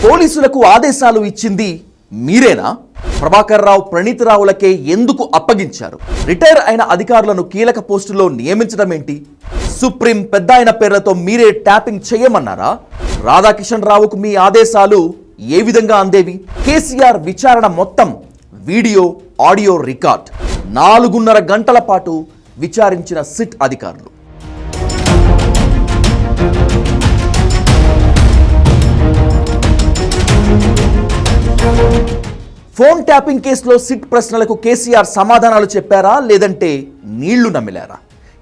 పోలీసులకు ఆదేశాలు ఇచ్చింది మీరేనా? ప్రభాకర్ రావు, ప్రణీత్ రావులకే ఎందుకు అప్పగించారు? రిటైర్ అయిన అధికారులను కీలక పోస్టులో నియమించడం ఏంటి? సుప్రీం పెద్ద ఆయన పేర్లతో మీరే ట్యాపింగ్ చేయమన్నారా? రాధాకిషన్ రావుకు మీ ఆదేశాలు ఏ విధంగా అందేవి? కేసీఆర్ విచారణ మొత్తం వీడియో ఆడియో రికార్డ్. 4.5 గంటల పాటు విచారించిన సిట్ అధికారులు. ఫోన్ ట్యాపింగ్ కేసులో సిట్ ప్రశ్నలకు కేసీఆర్ సమాధానాలు చెప్పారా, లేదంటే నీళ్లు నమిలారా?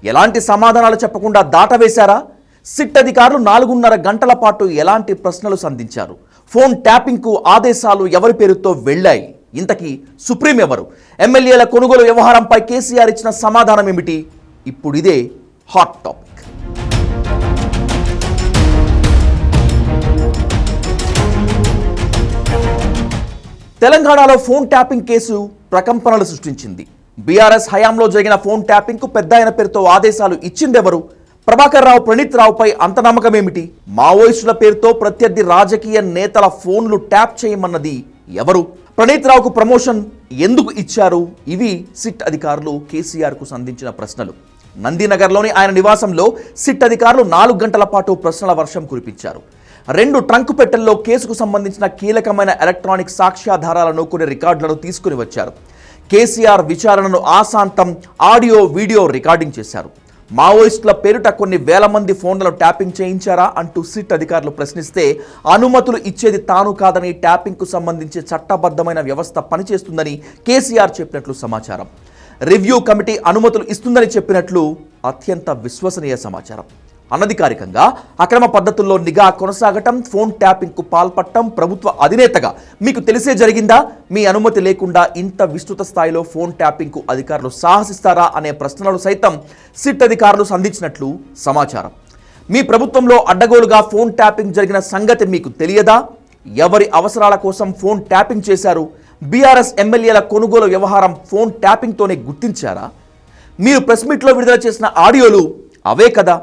ఎలాంటి సమాధానాలు చెప్పకుండా దాటవేశారా? సిట్ అధికారులు 4.5 గంటల పాటు ఎలాంటి ప్రశ్నలు సంధించారు? ఫోన్ ట్యాపింగ్కు ఆదేశాలు ఎవరి పేరుతో వెళ్ళాయి? ఇంతకీ సుప్రీం ఎవరు? ఎమ్మెల్యేల కొనుగోలు వ్యవహారంపై కేసీఆర్ ఇచ్చిన సమాధానం ఏమిటి? ఇప్పుడు ఇదే హాట్ టాపిక్. తెలంగాణలో ఫోన్ ట్యాపింగ్ కేసు ప్రకంపనలు సృష్టించింది. బీఆర్ఎస్ హయాంలో జరిగిన ఫోన్ ట్యాపింగ్కు పెద్ద ఆయన పేరుతో ఆదేశాలు ఇచ్చిందెవరు? ప్రభాకర్ రావు, ప్రణీత్ రావుపై అంత నమ్మకం ఏమిటి? మావోయిస్టుల పేరుతో ప్రత్యర్థి రాజకీయ నేతల ఫోన్లు ట్యాప్ చేయమన్నది ఎవరు? ప్రణీత్ రావుకు ప్రమోషన్ ఎందుకు ఇచ్చారు? ఇవి సిట్ అధికారులు కేసీఆర్కు సంధించిన ప్రశ్నలు. నందినగర్లోని ఆయన నివాసంలో సిట్ అధికారులు 4 గంటల పాటు ప్రశ్నల వర్షం కురిపించారు. 2 ట్రంక్ పెట్టెల్లో కేసుకు సంబంధించిన కీలకమైన ఎలక్ట్రానిక్ సాక్ష్యాధారాలను, కొన్ని రికార్డులను తీసుకుని వచ్చారు. కేసీఆర్ విచారణను ఆశాంతం ఆడియో వీడియో రికార్డింగ్ చేశారు. మావోయిస్టుల పేరిట కొన్ని వేల మంది ఫోన్లను ట్యాపింగ్ చేయించారా అంటూ సిట్ అధికారులు ప్రశ్నిస్తే అనుమతులు ఇచ్చేది తాను కాదని, ట్యాపింగ్కు సంబంధించి చట్టబద్ధమైన వ్యవస్థ పనిచేస్తుందని కేసీఆర్ చెప్పినట్లు సమాచారం. రివ్యూ కమిటీ అనుమతులు ఇస్తుందని చెప్పినట్లు అత్యంత విశ్వసనీయ సమాచారం. అనధికారికంగా అక్రమ పద్ధతుల్లో నిఘా కొనసాగటం, ఫోన్ ట్యాపింగ్కు పాల్పడటం ప్రభుత్వ అధినేతగా మీకు తెలిసే జరిగిందా? మీ అనుమతి లేకుండా ఇంత విస్తృత స్థాయిలో ఫోన్ ట్యాపింగ్కు అధికారులు సాహసిస్తారా అనే ప్రశ్నలు సైతం సిట్ అధికారులు సంధించినట్లు సమాచారం. మీ ప్రభుత్వంలో అడ్డగోలుగా ఫోన్ ట్యాపింగ్ జరిగిన సంగతి మీకు తెలియదా? ఎవరి అవసరాల కోసం ఫోన్ ట్యాపింగ్ చేశారు? బీఆర్ఎస్ ఎమ్మెల్యేల కొనుగోలు వ్యవహారం ఫోన్ ట్యాపింగ్తోనే గుర్తించారా? మీరు ప్రెస్ మీట్లో విడుదల చేసిన ఆడియోలు అవే కదా?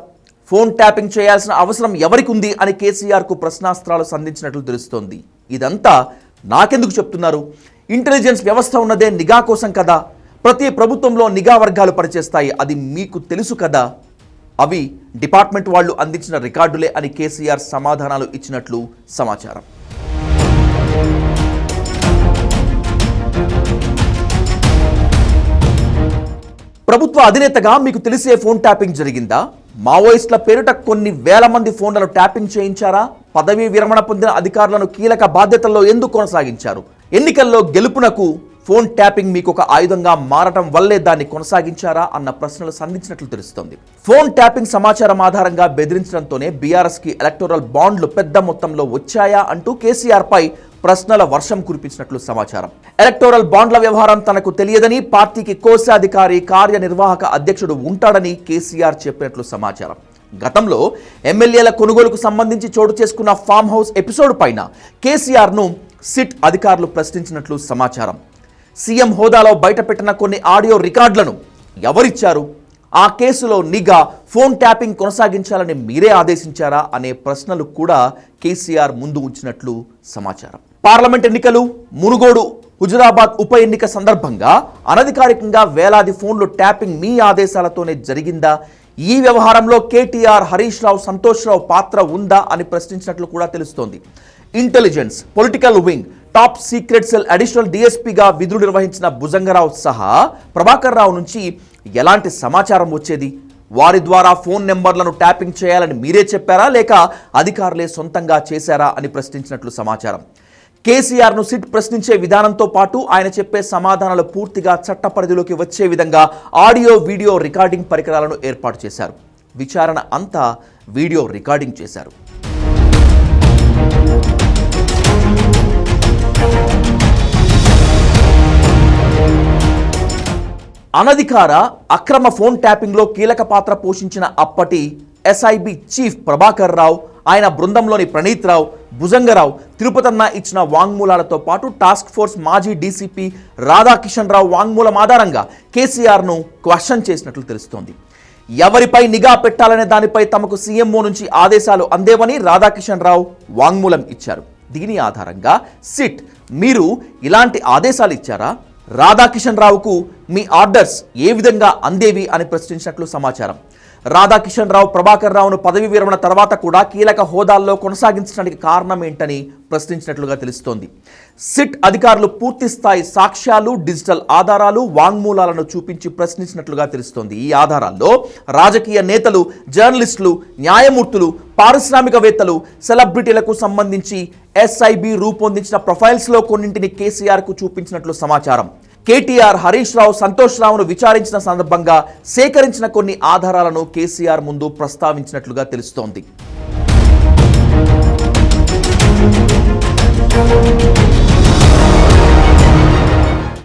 ఫోన్ ట్యాపింగ్ చేయాల్సిన అవసరం ఎవరికి ఉంది అని కేసీఆర్కు ప్రశ్నాస్త్రాలు సంధించినట్లు తెలుస్తోంది. ఇదంతా నాకెందుకు చెప్తున్నారు? ఇంటెలిజెన్స్ వ్యవస్థ ఉన్నదే నిఘా కోసం కదా. ప్రతి ప్రభుత్వంలో నిఘా వర్గాలు పనిచేస్తాయి, అది మీకు తెలుసు కదా. అవి డిపార్ట్మెంట్ వాళ్ళు అందించిన రికార్డులే అని కేసీఆర్ సమాధానాలు ఇచ్చినట్లు సమాచారం. ప్రభుత్వ అధినేతగా మీకు తెలిసే ఫోన్ ట్యాపింగ్ జరిగిందా? మావోయిస్టుల పేరిట కొన్ని వేల మంది ఫోన్లను ట్యాపింగ్ చేయించారా? పదవీ విరమణ పొందిన అధికారులను కీలక బాధ్యతల్లో ఎందుకు కొనసాగించారు? ఎన్నికల్లో గెలుపునకు ఫోన్ ట్యాపింగ్ మీకు ఒక ఆయుధంగా మారటం వల్లే దాన్ని కొనసాగించారా అన్న ప్రశ్నలు సంధించినట్లు తెలుస్తోంది. ఫోన్ ట్యాపింగ్ సమాచారం ఆధారంగా బెదిరించడంతోనే బీఆర్ఎస్కి ఎలక్టోరల్ బాండ్లు పెద్ద మొత్తంలో వచ్చాయా అంటూ కేసీఆర్ పై ప్రశ్నల వర్షం కురిపించినట్లు సమాచారం. ఎలక్టోరల్ బాండ్ల వ్యవహారం తనకు తెలియదని, పార్టీకి కోశాధికారి, కార్యనిర్వాహక అధ్యక్షుడు ఉంటాడని కేసీఆర్ చెప్పినట్లు సమాచారం. గతంలో ఎమ్మెల్యేల కొనుగోలుకు సంబంధించి చోటు చేసుకున్న ఫామ్ హౌస్ ఎపిసోడ్ పైన కేసీఆర్ను సిట్ అధికారులు ప్రశ్నించినట్లు సమాచారం. సీఎం హోదాలో బయటపెట్టిన కొన్ని ఆడియో రికార్డులను ఎవరిచ్చారు? ఆ కేసులో నిఘా, ఫోన్ ట్యాపింగ్ కొనసాగించాలని మీరే ఆదేశించారా అనే ప్రశ్నలు కూడా కేసీఆర్ ముందు ఉంచినట్లు సమాచారం. పార్లమెంట్ ఎన్నికలు, మునుగోడు, హుజురాబాద్ ఉప ఎన్నిక సందర్భంగా అనధికారికంగా వేలాది ఫోన్లు ట్యాపింగ్ మీ ఆదేశాలతోనే జరిగిందా? ఈ వ్యవహారంలో కేటీఆర్, హరీష్ రావు, సంతోష్ రావు పాత్ర ఉందా అని ప్రశ్నించినట్లు కూడా తెలుస్తోంది. Intelligence, political wing, top secret cell additional డీఎస్పీగా విధులు నిర్వహించిన భుజంగరావు సహా ప్రభాకర్ రావు నుంచి ఎలాంటి సమాచారం వచ్చేది? వారి ద్వారా ఫోన్ నెంబర్లను ట్యాపింగ్ చేయాలని మీరే చెప్పారా, లేక అధికారులే సొంతంగా చేశారా అని ప్రశ్నించినట్లు సమాచారం. కేసీఆర్ను సిట్ ప్రశ్నించే విధానంతో పాటు ఆయన చెప్పే సమాధానాలు పూర్తిగా చట్ట పరిధిలోకి వచ్చే విధంగా ఆడియో వీడియో రికార్డింగ్ పరికరాలను ఏర్పాటు చేశారు. విచారణ అంతా వీడియో రికార్డింగ్ చేశారు. అనధికార అక్రమ ఫోన్ ట్యాపింగ్లో కీలక పాత్ర పోషించిన అప్పటి ఎస్ఐబి చీఫ్ ప్రభాకర్ రావు, ఆయన బృందంలోని ప్రణీత్ రావు, భుజంగరావు, తిరుపతన్న ఇచ్చిన వాంగ్మూలాలతో పాటు టాస్క్ ఫోర్స్ మాజీ డీసీపీ రాధాకిషన్ రావు వాంగ్మూలం ఆధారంగా కేసీఆర్ను క్వశ్చన్ చేసినట్లు తెలుస్తోంది. ఎవరిపై నిఘా పెట్టాలనే దానిపై తమకు సీఎంఓ నుంచి ఆదేశాలు అందేవని రాధాకిషన్ రావు వాంగ్మూలం ఇచ్చారు. దీని ఆధారంగా సిట్ మీరు ఇలాంటి ఆదేశాలు ఇచ్చారా, రాధాకిషన్ రావుకు మీ ఆర్డర్స్ ఏ విధంగా అందేవి అని ప్రశ్నించినట్లు సమాచారం. రాధాకిషన్ రావు ప్రభాకర్ రావును పదవి విరమణ తర్వాత కూడా కీలక హోదాల్లో కొనసాగించడానికి కారణం ఏంటని ప్రశ్నించినట్లుగా తెలుస్తోంది. సిట్ అధికారులు పూర్తి స్థాయి సాక్ష్యాలు, డిజిటల్ ఆధారాలు, వాంగ్మూలాలను చూపించి ప్రశ్నించినట్లుగా తెలుస్తోంది. ఈ ఆధారాల్లో రాజకీయ నేతలు, జర్నలిస్టులు, న్యాయమూర్తులు, పారిశ్రామికవేత్తలు, సెలబ్రిటీలకు సంబంధించి ఎస్ఐబి రూపొందించిన ప్రొఫైల్స్లో కొన్నింటిని కేసీఆర్కు చూపించినట్లు సమాచారం. కేటీఆర్, హరీష్ రావు, సంతోష్ రావును విచారించిన సందర్భంగా సేకరించిన కొన్ని ఆధారాలను కేసీఆర్ ముందు ప్రస్తావించినట్లుగా తెలుస్తోంది.